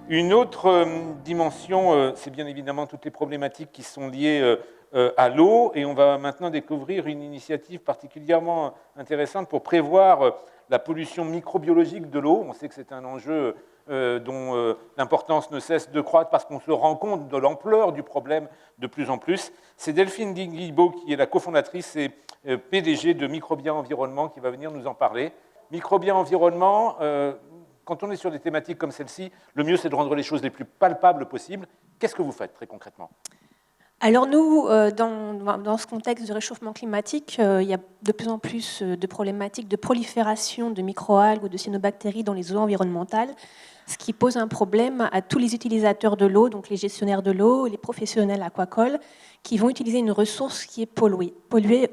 Une autre dimension, c'est bien évidemment toutes les problématiques qui sont liées à l'eau, et on va maintenant découvrir une initiative particulièrement intéressante pour prévoir la pollution microbiologique de l'eau. On sait que c'est un enjeu dont l'importance ne cesse de croître parce qu'on se rend compte de l'ampleur du problème de plus en plus. C'est Delphine Guilbault qui est la cofondatrice et PDG de Microbien Environnement qui va venir nous en parler. Microbien Environnement, quand on est sur des thématiques comme celle-ci, le mieux c'est de rendre les choses les plus palpables possibles. Qu'est-ce que vous faites très concrètement ? Alors nous, dans ce contexte de réchauffement climatique, il y a de plus en plus de problématiques de prolifération de microalgues ou de cyanobactéries dans les eaux environnementales, ce qui pose un problème à tous les utilisateurs de l'eau, donc les gestionnaires de l'eau, les professionnels aquacoles, qui vont utiliser une ressource qui est polluée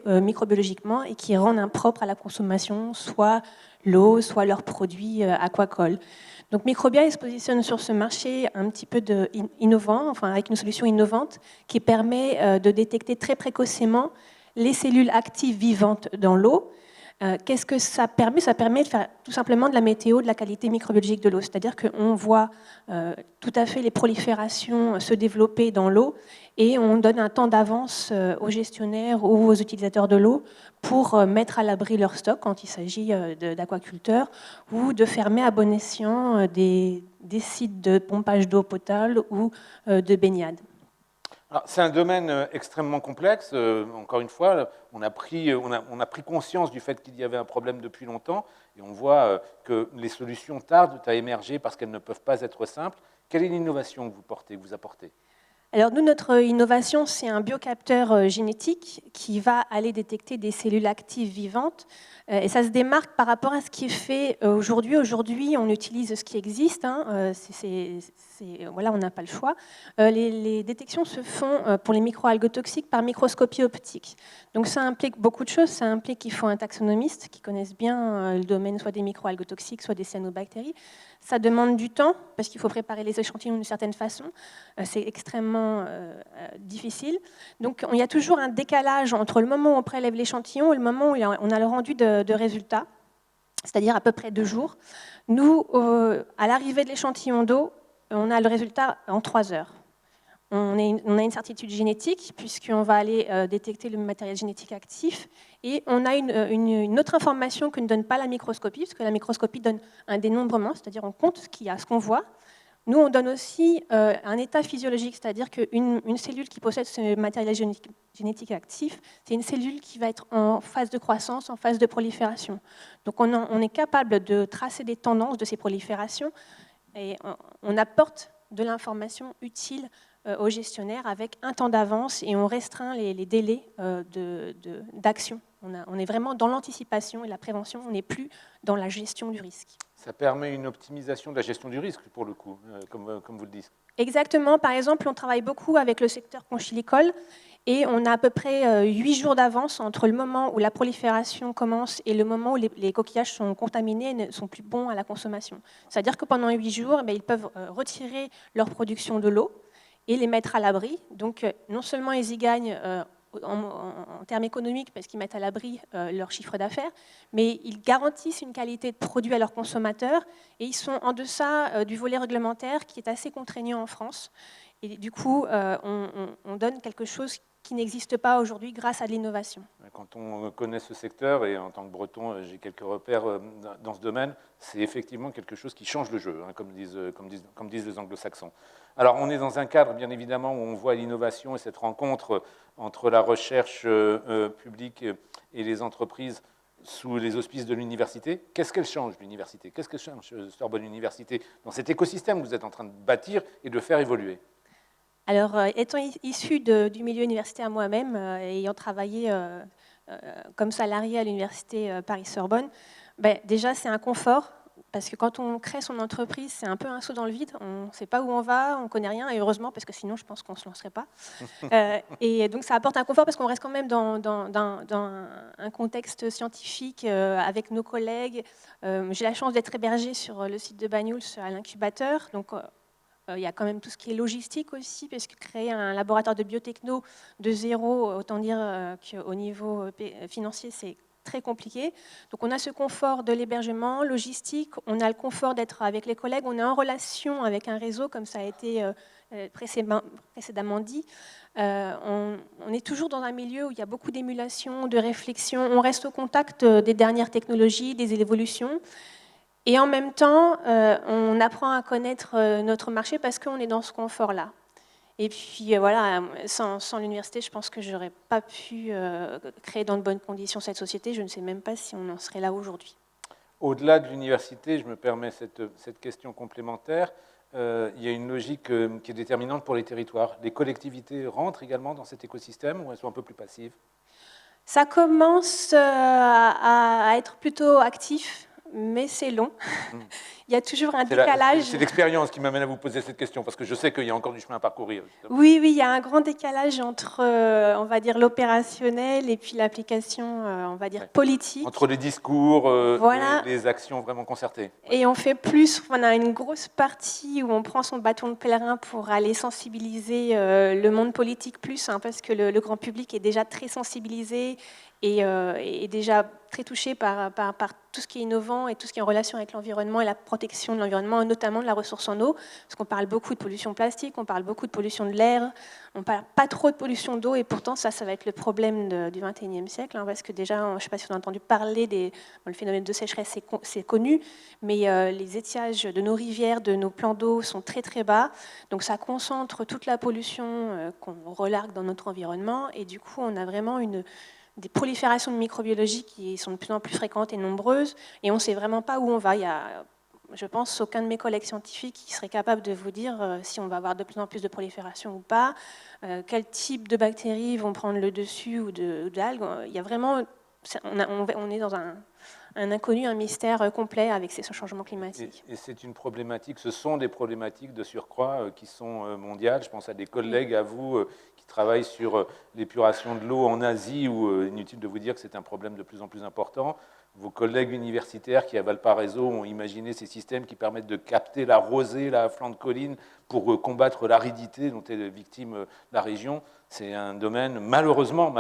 microbiologiquement et qui rend impropre à la consommation, soit l'eau, soit leurs produits aquacoles. Donc Microbia se positionne sur ce marché un petit peu innovant, enfin avec une solution innovante qui permet de détecter très précocement les cellules actives vivantes dans l'eau. Qu'est-ce que ça permet ? Ça permet de faire tout simplement de la météo de la qualité microbiologique de l'eau. C'est-à-dire qu'on voit tout à fait les proliférations se développer dans l'eau et on donne un temps d'avance aux gestionnaires ou aux utilisateurs de l'eau pour mettre à l'abri leur stock quand il s'agit d'aquaculteurs ou de fermer à bon escient des sites de pompage d'eau potable ou de baignade. C'est un domaine extrêmement complexe. Encore une fois, on a pris conscience du fait qu'il y avait un problème depuis longtemps et on voit que les solutions tardent à émerger parce qu'elles ne peuvent pas être simples. Quelle est l'innovation que vous apportez ? Alors nous, notre innovation, c'est un biocapteur génétique qui va aller détecter des cellules actives vivantes. Et ça se démarque par rapport à ce qui est fait aujourd'hui. Aujourd'hui, on utilise ce qui existe. Voilà, on n'a pas le choix. Les détections se font pour les microalgues toxiques par microscopie optique. Donc ça implique beaucoup de choses. Ça implique qu'il faut un taxonomiste qui connaisse bien le domaine soit des microalgues toxiques, soit des cyanobactéries. Ça demande du temps parce qu'il faut préparer les échantillons d'une certaine façon. C'est extrêmement difficile. Donc il y a toujours un décalage entre le moment où on prélève l'échantillon et le moment où on a le rendu de résultat, c'est-à-dire à peu près 2 jours. Nous, à l'arrivée de l'échantillon d'eau, on a le résultat en 3 heures. On a une certitude génétique puisqu'on va aller détecter le matériel génétique actif et on a une autre information que ne donne pas la microscopie, parce que la microscopie donne un dénombrement, c'est-à-dire on compte ce qu'on voit. Nous, on donne aussi un état physiologique, c'est-à-dire qu'une cellule qui possède ce matériel génétique actif, c'est une cellule qui va être en phase de croissance, en phase de prolifération. Donc on est capable de tracer des tendances de ces proliférations et on apporte de l'information utile aux gestionnaires avec un temps d'avance et on restreint les délais d'action. On est vraiment dans l'anticipation et la prévention, on n'est plus dans la gestion du risque. Ça permet une optimisation de la gestion du risque, pour le coup, comme vous le dites. Exactement. Par exemple, on travaille beaucoup avec le secteur conchilicole et on a à peu près 8 jours d'avance entre le moment où la prolifération commence et le moment où les coquillages sont contaminés et ne sont plus bons à la consommation. C'est-à-dire que pendant 8 jours, ils peuvent retirer leur production de l'eau et les mettre à l'abri. Donc, non seulement ils y gagnent en termes économiques parce qu'ils mettent à l'abri leur chiffre d'affaires, mais ils garantissent une qualité de produit à leurs consommateurs et ils sont en deçà du volet réglementaire qui est assez contraignant en France. Et du coup, on donne quelque chose qui n'existe pas aujourd'hui grâce à l'innovation. Quand on connaît ce secteur, et en tant que breton, j'ai quelques repères dans ce domaine, c'est effectivement quelque chose qui change le jeu, comme disent les anglo-saxons. Alors, on est dans un cadre, bien évidemment, où on voit l'innovation et cette rencontre entre la recherche publique et les entreprises sous les auspices de l'université. Qu'est-ce qu'elle change, l'université ? Qu'est-ce que change Sorbonne Université dans cet écosystème que vous êtes en train de bâtir et de faire évoluer ? Alors, étant issue du milieu universitaire moi-même, ayant travaillé comme salarié à l'université Paris-Sorbonne, déjà c'est un confort, parce que quand on crée son entreprise, c'est un peu un saut dans le vide, on ne sait pas où on va, on ne connaît rien, et heureusement, parce que sinon je pense qu'on ne se lancerait pas. Et donc ça apporte un confort, parce qu'on reste quand même dans un contexte scientifique avec nos collègues. J'ai la chance d'être hébergée sur le site de Banyuls à l'incubateur, donc il y a quand même tout ce qui est logistique aussi, parce que créer un laboratoire de biotechno de zéro, autant dire qu'au niveau financier, c'est très compliqué. Donc on a ce confort de l'hébergement, logistique, on a le confort d'être avec les collègues, on est en relation avec un réseau, comme ça a été précédemment dit. On est toujours dans un milieu où il y a beaucoup d'émulation, de réflexion, on reste au contact des dernières technologies, des évolutions. Et en même temps, on apprend à connaître notre marché parce qu'on est dans ce confort-là. Et puis voilà, sans l'université, je pense que je n'aurais pas pu créer dans de bonnes conditions cette société. Je ne sais même pas si on en serait là aujourd'hui. Au-delà de l'université, je me permets cette question complémentaire. Il y a une logique qui est déterminante pour les territoires. Les collectivités rentrent également dans cet écosystème ou elles sont un peu plus passives? Ça commence à être plutôt actif, mais c'est long. Il y a toujours un décalage. C'est l'expérience qui m'amène à vous poser cette question, parce que je sais qu'il y a encore du chemin à parcourir. Oui, il y a un grand décalage entre, on va dire, l'opérationnel et puis l'application, on va dire, politique. Entre les discours voilà. et les actions vraiment concertées. Et on fait plus, on a une grosse partie où on prend son bâton de pèlerin pour aller sensibiliser le monde politique plus, parce que le grand public est déjà très sensibilisé et déjà très touché par tout ce qui est innovant et tout ce qui est en relation avec l'environnement et la protection de l'environnement, notamment de la ressource en eau, parce qu'on parle beaucoup de pollution plastique, on parle beaucoup de pollution de l'air, on ne parle pas trop de pollution d'eau, et pourtant ça va être le problème du XXIe siècle, parce que déjà, je ne sais pas si on a entendu parler le phénomène de sécheresse, c'est connu, mais les étiages de nos rivières, de nos plans d'eau sont très très bas, donc ça concentre toute la pollution qu'on relargue dans notre environnement, et du coup on a vraiment des proliférations de microbiologie qui sont de plus en plus fréquentes et nombreuses, et on ne sait vraiment pas où on va. Il y a, je pense, aucun de mes collègues scientifiques qui serait capable de vous dire si on va avoir de plus en plus de prolifération ou pas, quel type de bactéries vont prendre le dessus ou d'algues. Il y a vraiment, on est dans un inconnu, un mystère complet avec ces changements climatiques. Et c'est une problématique, ce sont des problématiques de surcroît qui sont mondiales. Je pense à des collègues à vous qui travaillent sur l'épuration de l'eau en Asie, où inutile de vous dire que c'est un problème de plus en plus important. Vos collègues universitaires qui, à Valparaiso, ont imaginé ces systèmes qui permettent de capter la rosée là, à flanc de colline pour combattre l'aridité dont est victime la région. C'est un domaine, malheureusement,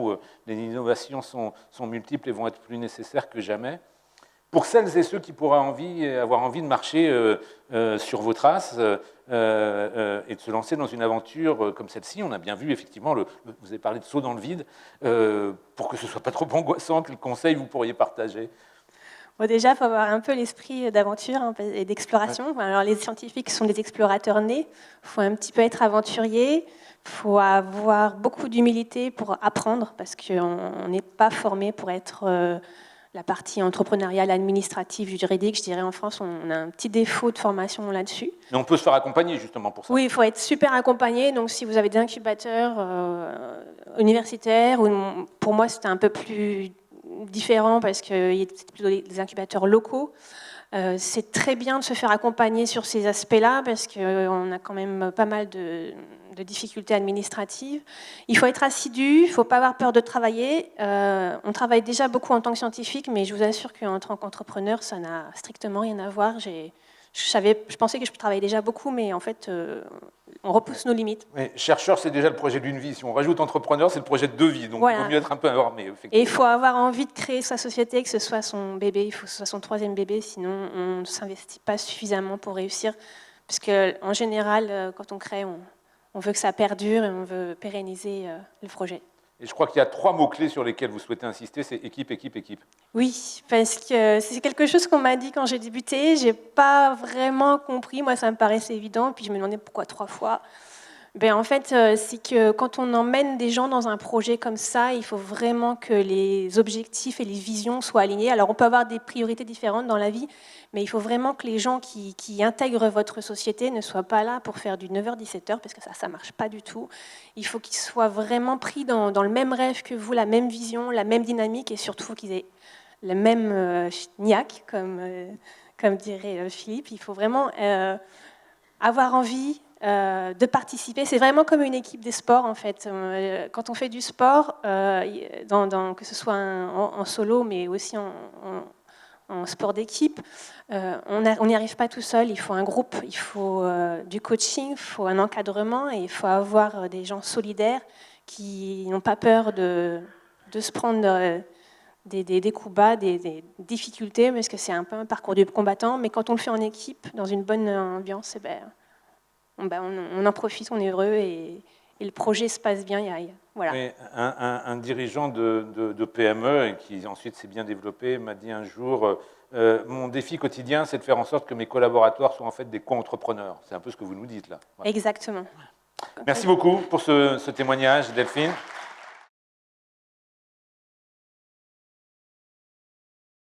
où les innovations sont multiples et vont être plus nécessaires que jamais. Pour celles et ceux qui pourraient avoir envie de marcher sur vos traces et de se lancer dans une aventure comme celle-ci, on a bien vu effectivement, vous avez parlé de saut dans le vide, pour que ce ne soit pas trop angoissant, quels conseils vous pourriez partager? Bon, déjà, il faut avoir un peu l'esprit d'aventure et d'exploration. Alors, les scientifiques sont des explorateurs nés, il faut un petit peu être aventurier, il faut avoir beaucoup d'humilité pour apprendre, parce qu'on n'est pas formé pour être... la partie entrepreneuriale, administrative, juridique, je dirais en France, on a un petit défaut de formation là-dessus. Mais on peut se faire accompagner justement pour ça. Oui, il faut être super accompagné. Donc si vous avez des incubateurs universitaires, pour moi c'était un peu plus différent parce que c'est plutôt des incubateurs locaux. C'est très bien de se faire accompagner sur ces aspects-là parce qu'on a quand même pas mal de difficultés administratives. Il faut être assidu, il ne faut pas avoir peur de travailler. On travaille déjà beaucoup en tant que scientifique, mais je vous assure qu'en tant qu'entrepreneur, ça n'a strictement rien à voir. Je pensais que je travaillais déjà beaucoup, mais en fait, on repousse nos limites. Mais chercheur, c'est déjà le projet d'une vie. Si on rajoute entrepreneur, c'est le projet de 2 vies. Donc, il vaut mieux être un peu informé. Et il faut avoir envie de créer sa société, que ce soit son bébé, il faut que ce soit son 3e bébé, sinon on ne s'investit pas suffisamment pour réussir. Parce qu'en général, quand on crée, on veut que ça perdure et on veut pérenniser le projet. Et je crois qu'il y a 3 mots-clés sur lesquels vous souhaitez insister, c'est équipe, équipe, équipe. Oui, parce que c'est quelque chose qu'on m'a dit quand j'ai débuté. Je n'ai pas vraiment compris. Moi, ça me paraissait évident. Puis je me demandais pourquoi 3 fois. En fait, c'est que quand on emmène des gens dans un projet comme ça, il faut vraiment que les objectifs et les visions soient alignés. Alors, on peut avoir des priorités différentes dans la vie, mais il faut vraiment que les gens qui intègrent votre société ne soient pas là pour faire du 9h-17h, parce que ça ne marche pas du tout. Il faut qu'ils soient vraiment pris dans le même rêve que vous, la même vision, la même dynamique, et surtout qu'ils aient le même niaque, comme dirait Philippe. Il faut vraiment avoir envie de participer. C'est vraiment comme une équipe des sports, en fait. Quand on fait du sport, que ce soit en solo, mais aussi en sport d'équipe, on n'y arrive pas tout seul. Il faut un groupe, il faut du coaching, il faut un encadrement, et il faut avoir des gens solidaires qui n'ont pas peur de se prendre des coups bas, des difficultés, parce que c'est un peu un parcours du combattant, mais quand on le fait en équipe, dans une bonne ambiance, on en profite, on est heureux et le projet se passe bien. Voilà. Oui, un dirigeant de PME et qui ensuite s'est bien développé m'a dit un jour mon défi quotidien, c'est de faire en sorte que mes collaborateurs soient en fait des co-entrepreneurs. C'est un peu ce que vous nous dites là. Voilà. Exactement. Merci beaucoup pour ce témoignage, Delphine.